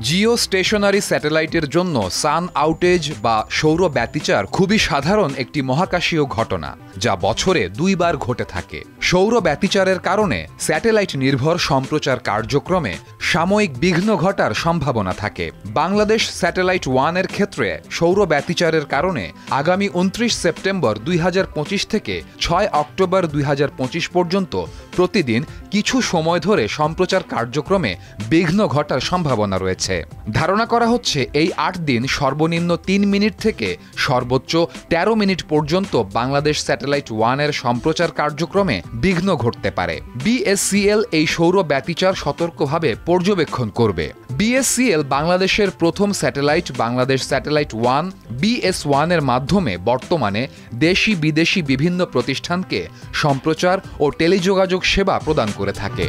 Jio stationery স্যাটেলাইটের জন্য সান outage বা সৌর ব্যতিচার খুবই সাধারণ একটি মহাকাশীয় ঘটনা, যা বছরে 2 বার ঘটে থাকে। সৌর ব্যতিচারের কারণে স্যাটেলাইট নির্ভর সম্প্রচার কার্যক্রমে সাময়িক বিঘ্ন ঘটার সম্ভাবনা থাকে। বাংলাদেশ স্যাটেলাইট 1 এর ক্ষেত্রে সৌর ব্যতিচারের কারণে আগামী 29 সেপ্টেম্বর 2025 থেকে 6 অক্টোবর 2025 পর্যন্ত প্রতিদিন কিছু সময় ধরে সম্প্রচার কার্যক্রমে বিঘ্ন ঘটার সম্ভাবনা রয়েছে। ধারণা করা হচ্ছে এই 8 দিন সর্বনিম্ন 3 মিনিট থেকে সর্বোচ্চ 13 মিনিট পর্যন্ত বাংলাদেশ স্যাটেলাইট 1 এর সম্প্রচার কার্যক্রমে বিঘ্ন ঘটতে পারে। বিএসসিএল এই সৌর ব্যতিচার সতর্কভাবে পর্যবেক্ষণ করবে। বিএসসিএল বাংলাদেশের প্রথম স্যাটেলাইট বাংলাদেশ স্যাটেলাইট 1 BS1 এর মাধ্যমে বর্তমানে দেশি বিদেশি বিভিন্ন প্রতিষ্ঠানকে সম্প্রচার ও টেলিযোগাযোগ সেবা প্রদান করে থাকে।